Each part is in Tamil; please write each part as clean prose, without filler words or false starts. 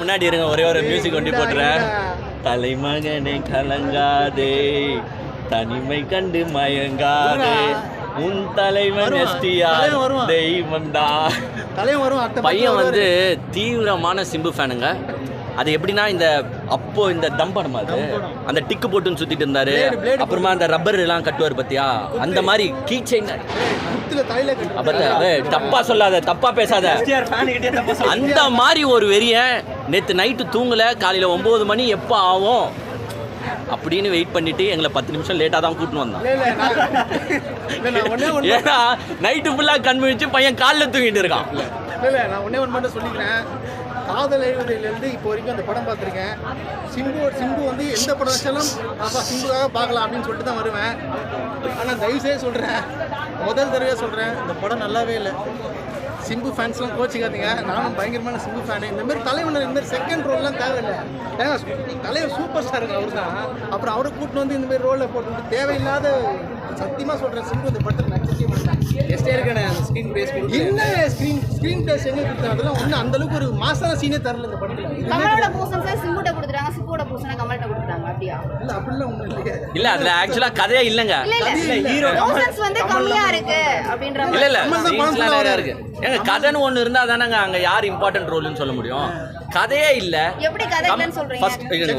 முன்னாடி இருங்க, ஒரே ஒரு மியூசிக் கொண்டு போட்டுறேன். தலைமகனை கலங்காதே, தனிமை கண்டு மயங்காதே, உன் தலைவன் எஸ்டிஆர் தெய்வம் தான். பையன் வந்து தீவிரமான சிம்பு ஃபேனுங்க. அது எப்படின்னா இந்த தம் படம் அது அந்த டிக்கு போட்டுன்னு சுத்திட்டு இருந்தாரு. அப்புறமா அந்த ரப்பர் எல்லாம் கட்டுவார் பத்தியா, அந்த மாதிரி கீச்சைன். தப்பா சொல்லாத, தப்பா பேசாத. அந்த மாதிரி ஒரு வெறியன் நேற்று நைட்டு தூங்கல, காலையில 9 மணி எப்போ ஆகும் அப்படின்னு வெயிட் பண்ணிட்டு எங்களை 10 நிமிஷம் லேட்டாக தான் கூட்டின்னு வந்தான். ஏன்னா நைட்டு ஃபுல்லாக கண் முழிச்சு பையன் காலில் தூங்கிட்டு இருக்கான். இல்லை நான் ஒன்றே ஒன்று மட்டும் சொல்லிக்கிறேன். காதல் எழுவதிலேருந்து இப்போ வரைக்கும் அந்த படம் பார்த்துருக்கேன். சிம்பு வந்து எந்த படம் வச்சாலும் சிம்புக்காக பார்க்கலாம் அப்படின்னு சொல்லிட்டு தான் வருவேன். ஆனால் தயவுசெய்து சொல்கிறேன், முதல் தடவையாக சொல்கிறேன், இந்த படம் நல்லாவே இல்லை. சிம்பு ஃபேன்ஸ்லாம் கோச்சிக்காதீங்க, நானும் பயங்கரமான சிம்பு ஃபேனு. இந்தமாரி தலைவன் இந்தமாரி செகண்ட் ரோல்லாம் தேவையில்லை. தலைவர் சூப்பர் ஸ்டாருங்க அவர் தான். அப்புறம் அவரை கூட்டின்னு வந்து இந்தமாரி ரோலில் போட்டு தேவையில்லாத, சத்தியமாக சொல்கிறேன், சிம்பு இந்த படத்தில் நடிச்சே மாட்டேன். ஸ்க்ரீன் பிளேஸ் என்ன ஸ்க்ரீன் பிளேஸ் எங்கே கொடுத்தாங்க அதெல்லாம் ஒன்றும் அந்தளவுக்கு ஒரு மாசான சீனே தரல இந்த படத்தில். கமலோட போர்ஷன்ஸை சிம்புட்ட கொடுத்துட்டாங்க, சிம்புவோட போர்ஷனை கமல்கிட்ட கொடுத்துட்டாங்க. அப்படியா? இல்லை அப்படிலாம் ஒன்றும் இல்லைங்க. இல்லை அதில் ஆக்சுவலாக கதையே இல்லைங்க. ஹீரோ போர்ஷன்ஸ் வந்து கம்மியாக இருக்கு அப்படின்ற மாதிரி. இல்லை நிறையா இருக்கு. ஏங்க கதைன்னு ஒன்று இருந்தால் தானேங்க அங்கே யார் இம்பார்ட்டன்ட் ரோல்னு சொல்ல முடியும். கதையே இல்லை. எப்படி கதை இல்லைன்னு சொல்றீங்க?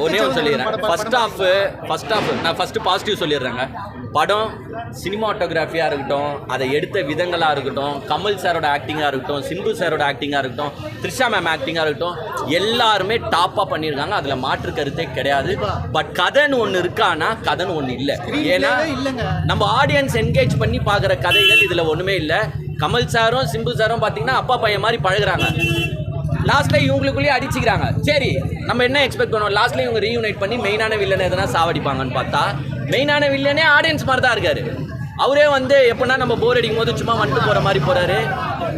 ஒன்னே ஒன்று சொல்லிடுறேன். ஃபர்ஸ்ட் ஆஃப் நான் ஃபர்ஸ்ட் பாசிட்டிவ் சொல்லிடுறேங்க. படம் சினிமாட்டோகிராஃபியாக இருக்கட்டும், அதை எடுத்த விதங்களாக இருக்கட்டும், கமல் சாரோட ஆக்டிங்காக இருக்கட்டும், சிம்பு சாரோட ஆக்டிங்காக இருக்கட்டும், த்ரிஷா மேம் ஆக்டிங்காக இருக்கட்டும், எல்லாருமே டாப்பாக பண்ணியிருக்காங்க. அதில் மாற்று கருத்தே கிடையாது. பட் கதைன்னு ஒன்று இருக்கானா, கதைன்னு ஒன்று இல்லை. ஏன்னா நம்ம ஆடியன்ஸ் என்கேஜ் பண்ணி பார்க்குற கதைகள் இதில் ஒன்றுமே இல்லை. கமல் சாரும் சிம்பு சாரும் பார்த்தீங்கன்னா அப்பா பையன் மாதிரி பழகுறாங்க. லாஸ்ட்டில் இவங்களுக்குள்ளேயே அடிச்சுக்கிறாங்க. சரி, நம்ம என்ன எக்ஸ்பெக்ட் பண்ணுவோம்? லாஸ்ட்டில் இவங்க ரீயூனைட் பண்ணி மெயினான வில்லனை எதனா சாவடிப்பாங்கன்னு பார்த்தா, மெயினான வில்லனே ஆடியன்ஸ் மாதிரி தான் இருக்காரு. அவரே வந்து எப்படின்னா நம்ம போர் அடிக்கும் போது சும்மா வந்துட்டு போகிற மாதிரி போகிறாரு.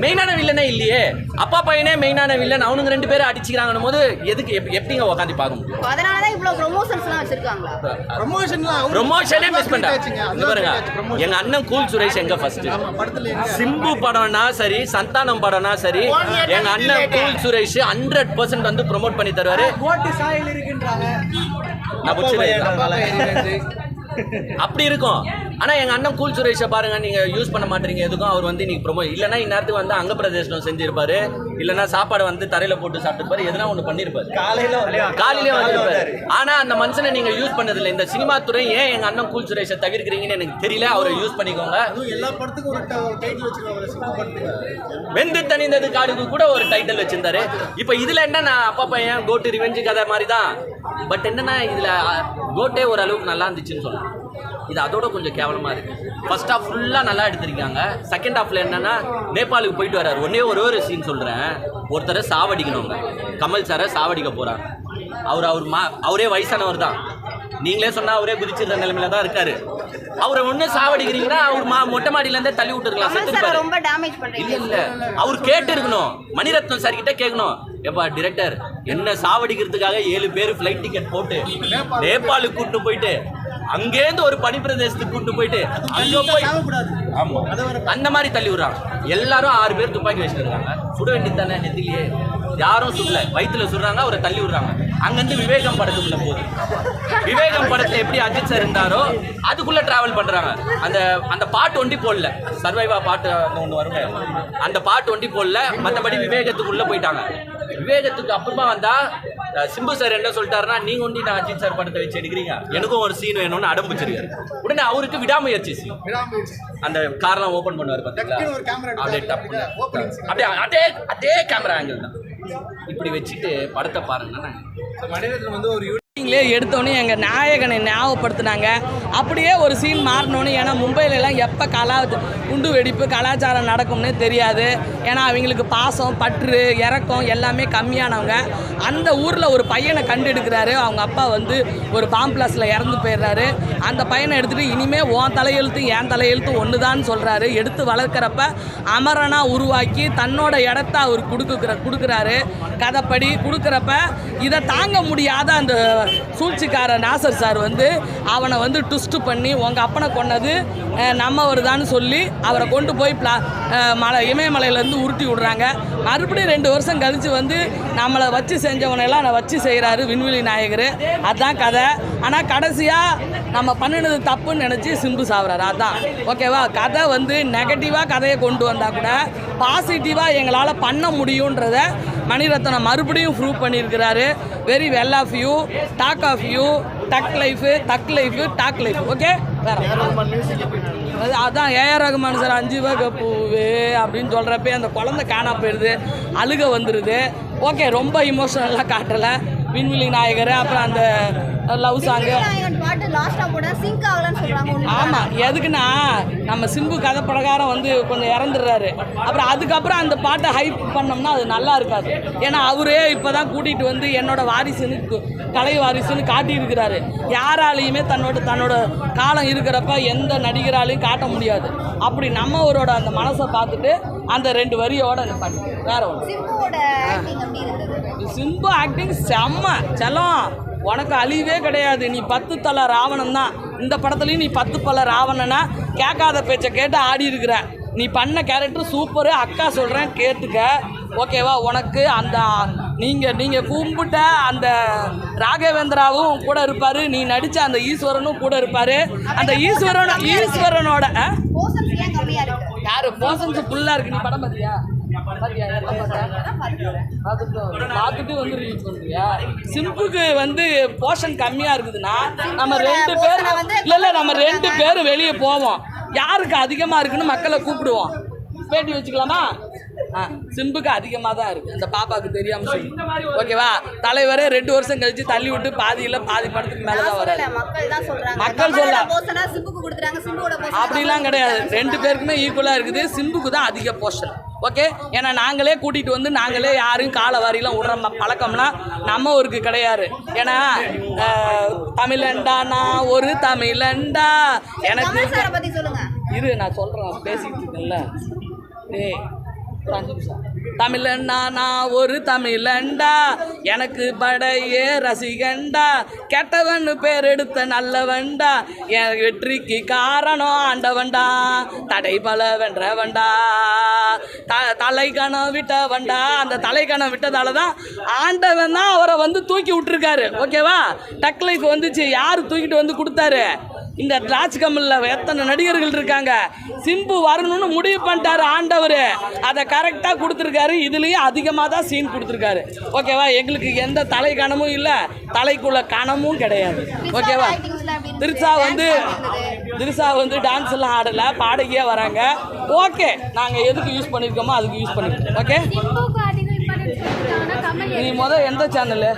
மெயினான வில்லனே இல்லையே, அப்பா பையனே மெயினான வில்லன், அவனுங்க 2 பேரும் அடிச்சுக்கிறாங்கன்னு போது எதுக்கு எப்படிங்க உட்காந்து பார்க்க முடியும்? அதனால தான் இவ்வளோ ப்ரொமோஷன்ஸ்லாம் வச்சிருக்காங்களா? ப்ரொமோஷனே மிஸ் பண்ணிட்டாங்க. பாருங்க, எங்கள் அண்ணன் கூல் சுரேஷ் எங்க ஃபர்ஸ்ட் சிம்பு படம்னா சரி, சந்தானம் படம்னா சரி, எங்கள் அண்ணன் கூல் சுரேஷ் 100% வந்து ப்ரொமோட் பண்ணி தருவாரு. நான் அப்படி இருக்கும். ஆனால் எங்கள் அண்ணன் கூல் சுரேஷை பாருங்க, நீங்கள் யூஸ் பண்ண மாட்டீங்க எதுக்கும். அவர் வந்து இன்னைக்கு ப்ரொமோ இல்லைன்னா இந்நேரத்துக்கு வந்து அங்க பிரதேசம் செஞ்சிருப்பாரு, இல்லைன்னா சாப்பாடு வந்து தரையில் போட்டு சாப்பிட்டுருப்பாரு, எதுனா ஒன்று பண்ணியிருப்பாரு, காலையிலே வந்துருப்பாரு. ஆனால் அந்த மனுஷனை நீங்கள் யூஸ் பண்ணதில்லை. இந்த சினிமா துறை ஏன் எங்கள் அண்ணன் கூல் சுரேஷை தவிர்க்கிறீங்கன்னு எனக்கு தெரியல. அவரை யூஸ் பண்ணிக்கோங்க. எல்லா படத்துக்கும் ஒரு டைட்டில் வச்சிருக்காங்க. வெந்து தனிந்தது காடுக்கு கூட ஒரு டைட்டில் வச்சிருந்தாரு. இப்போ இதில் என்ன, நான் அப்பா பையன் கோட்டு ரிவெஞ்சு கதை மாதிரி தான். பட் என்னன்னா இதில் கோட்டே ஓரளவுக்கு நல்லா இருந்துச்சுன்னு சொல்லலாம். இது அதோட கொஞ்சம் கேவலமாக இருக்குது. ஃபர்ஸ்ட் ஹாஃப் ஃபுல்லாக நல்லா எடுத்திருக்காங்க. செகண்ட் ஹாஃபில் என்னென்னா நேபாளுக்கு போயிட்டு வர்றாரு. ஒரே ஒரு சீன் சொல்கிறேன். ஒருத்தரை சாவடிக்கணுங்க, கமல் சாரை சாவடிக்க போகிறாங்க. அவரே வயசானவர் தான். நீங்களே சொன்னால் அவரே குதிச்சிருந்த நிலைமையில தான் இருக்காரு. அவரை ஒன்று சாவடிக்கிறீங்கன்னா அவர் மொட்டை மாடியிலேருந்தே தள்ளி விட்டுருக்கலாம். இல்லை அவர் கேட்டு இருக்கணும். மணிரத்னம் சார் கிட்ட கேட்கணும், எப்பா டிரெக்டர் என்ன சாவடிக்கிறதுக்காக 7 பேர் ஃப்ளைட் டிக்கெட் போட்டு நேபாளுக்கு கூப்பிட்டு போயிட்டு அங்கேருந்து ஒரு பனிப்பிரதேசத்துக்கு கூப்பிட்டு போயிட்டு அங்கே போய் ஆமாம் அந்த மாதிரி தள்ளி விடுறாங்க. எல்லாரும் 6 பேர் துப்பாக்கி வச்சுட்டு இருக்காங்க. சுட வேண்டியது தானே, நெத்திலேயே யாரும் சுடல, வயிற்றுல சுடுறாங்க, அவரை தள்ளி விடுறாங்க. அங்கேருந்து விவேகம் படத்துக்குள்ள போகுது. விவேகம் படத்தில் எப்படி அஜித் சார் இருந்தாரோ அதுக்குள்ளே ட்ராவல் பண்ணுறாங்க. அந்த பாட்டு ஒண்டி போடல, சர்வைவா பாட்டு ஒன்று வருங்க, அந்த பாட்டு ஒண்டி போடல. மற்றபடி விவேகத்துக்குள்ளே போயிட்டாங்க. விவேகத்துக்கு அப்புறமா வந்தால் சிம்பு சார் என்ன சொல்லிட்டாருன்னா, நீங்கள் ஒண்டி நான் அஜித் சார் படத்தை வச்சு எடுக்கிறீங்க, எனக்கும் ஒரு சீன் வேணும்னு அடம்பிச்சிருக்காரு. உடனே அவருக்கு விடாமுயற்சி சீன், அந்த கார்லாம் ஓப்பன் பண்ணுவார் பார்த்தீங்களா, அப்படியே அதே கேமரா ஆங்கிள் தான். இப்படி வச்சுட்டு படத்தை பாருங்கன்னா மணிரத்னம் வந்து ஒரு எடுத்தோன்னே எங்கள் நாயகனை ஞாபகப்படுத்தினாங்க. அப்படியே ஒரு சீன் மாறினோன்னு, ஏன்னா மும்பையிலலாம் எப்போ குண்டு வெடிப்பு கலாச்சாரம் நடக்கும்னே தெரியாது. ஏன்னா அவங்களுக்கு பாசம் பற்று இறக்கம் எல்லாமே கம்மியானவங்க. அந்த ஊரில் ஒரு பையனை கண்டெடுக்கிறாரு. அவங்க அப்பா வந்து ஒரு பாம்பிளாஸில் இறந்து போயிடுறாரு. அந்த பையனை எடுத்துகிட்டு இனிமேல் உன் தலையெழுத்து என் தலையெழுத்து ஒன்று தான் சொல்கிறாரு. எடுத்து வளர்க்குறப்ப அமரனாக உருவாக்கி தன்னோட இடத்த அவர் கொடுக்குறாரு. கதைப்படி கொடுக்குறப்ப இதை தாங்க முடியாத அந்த சூழ்ச்சிக்கார நாசர் சார் வந்து அவனை வந்து ட்விஸ்ட் பண்ணி உங்கள் அப்பனை கொன்னது நம்மவர் தான் சொல்லி அவரை கொண்டு போய் இமயமலையிலேருந்து உருட்டி விடுறாங்க. மறுபடியும் 2 வருஷம் கழித்து வந்து நம்மளை வச்சு செஞ்சவனையெல்லாம் நான் வச்சு செய்கிறாரு விண்வெளி நாயகர். அதுதான் கதை. ஆனால் கடைசியாக நம்ம பண்ணினது தப்புன்னு நினச்சி சிம்பு சாவுறாரு. அதுதான் ஓகேவா. கதை வந்து நெகட்டிவாக கதையை கொண்டு வந்தால் கூட பாசிட்டிவாக எங்களால் பண்ண முடியுன்றத மணிரத்னம் மறுபடியும் ப்ரூவ் பண்ணியிருக்கிறாரு. Very well of you, talk of you, thug life, thug life. Okay, அதான் ஏஆர் ரகுமான் சார் 5 வகை பூவு அப்படின்னு சொல்கிறப்ப அந்த குழந்தை காணா போயிடுது, அழுக வந்துடுது. ஓகே, ரொம்ப இமோஷனலாக காட்டலை விண்வெளி நாயகர். அப்புறம் அந்த லவ் சாங்கு ஆமாம். எதுக்குன்னா நம்ம சிம்பு கதை பிரகாரம் வந்து கொஞ்சம் இறந்துடுறாரு. அப்புறம் அதுக்கப்புறம் அந்த பாட்டை ஹைப் பண்ணோம்னா அது நல்லா இருக்காது. ஏன்னா அவரே இப்போ தான் கூட்டிகிட்டு வந்து என்னோட வாரிசுன்னு கலை வாரிசுன்னு காட்டியிருக்கிறாரு. யாராலையுமே தன்னோட காலம் இருக்கிறப்ப எந்த நடிகராலையும் காட்ட முடியாது. அப்படி நம்மவரோட அந்த மனசை பார்த்துட்டு அந்த 2 வரியோட நிப்பாட்டு. வேற ஒன்று சிம்பு ஆக்டிங் செம்ம செல்லம். உனக்கு அழிவே கிடையாது. நீ 10 தலை ராவணன் தான். இந்த படத்துலையும் நீ 10 பல ராவணனா கேட்காத பேச்சை கேட்டு ஆடி இருக்கிற. நீ பண்ண கேரக்டர் சூப்பரு. அக்கா சொல்கிறேன் கேட்டுக்க. ஓகேவா. உனக்கு அந்த நீங்கள் கும்பிட்ட அந்த ராகவேந்திராவும் கூட இருப்பார். நீ நடித்த அந்த ஈஸ்வரனும் கூட இருப்பார். அந்த ஈஸ்வரனோட யார் போசன்ஸ் ஃபுல்லாக இருக்குது. நீ படம் பார்த்தியா? பார்த்துட்டு வந்து ரிலீஸ் பண்ணுறியா? சிம்புக்கு வந்து போர்ஷன் கம்மியாக இருக்குதுன்னா நம்ம 2 பேர் நம்ம 2 பேரும் வெளியே போவோம். யாருக்கு அதிகமாக இருக்குன்னு மக்களை கூப்பிடுவோம். பேட்டி வச்சுக்கலாமா? சிம்புக்கு அதிகமாக தான் இருக்குது. அந்த பாப்பாவுக்கு தெரியாமல் சொல்லி. ஓகேவா. தலைவரே 2 வருஷம் கழிச்சு தள்ளி விட்டு பாதி படத்துக்கு மேலே தான் வராது. மக்கள் சொல்ல அப்படிலாம் கிடையாது. 2 பேருக்குமே ஈக்குவலாக இருக்குது. சிம்புக்கு தான் அதிக போர்ஷன். ஓகே. ஏன்னா நாங்களே கூட்டிகிட்டு வந்து நாங்களே யாரும் காலை வாரிலாம் விடுற பழக்கம்லாம் நம்ம ஊருக்கு கிடையாது. ஏன்னா தமிழண்டா நான் ஒரு தமிழண்டா எனக்கு இரு நான் சொல்கிறேன் பேசிகிட்டு இருக்கேன்ல. தமிழண்டா நான் ஒரு தமிழண்டா எனக்கு படையே ரசிகண்டா கெட்டவன்னு பேர் எடுத்த நல்லவண்டா என் வெற்றிக்கு காரணம் ஆண்டவண்டா தடை பல வென்றவண்டா தலைக்கணம் விட்டவண்டா. அந்த தலைக்கணம் விட்டதால தான் ஆண்டவன் தான் அவரை வந்து தூக்கி விட்டுருக்காரு. ஓகேவா. டக் லைஃப் வந்துச்சு. யார் தூக்கிட்டு வந்து கொடுத்தாரு? இந்த ராஜ் கமலில் எத்தனை நடிகர்கள் இருக்காங்க. சிம்பு வரணும்னு முடிவு பண்ணிட்டாரு ஆண்டவர். அதை கரெக்டாக கொடுத்துருக்காரு. இதுலேயும் அதிகமாக தான் சீன் கொடுத்துருக்காரு. ஓகேவா. எங்களுக்கு எந்த தலை கணமும் இல்லை, தலைக்குள்ள கணமும் கிடையாது. ஓகேவா. திரிசா வந்து டான்ஸ் எல்லாம் ஆடலை, பாடகியாக வராங்க. ஓகே, நாங்கள் எதுக்கு யூஸ் பண்ணியிருக்கோமோ அதுக்கு யூஸ் பண்ணியிருக்கோம். ஓகே. நீ எந்த சேனலு?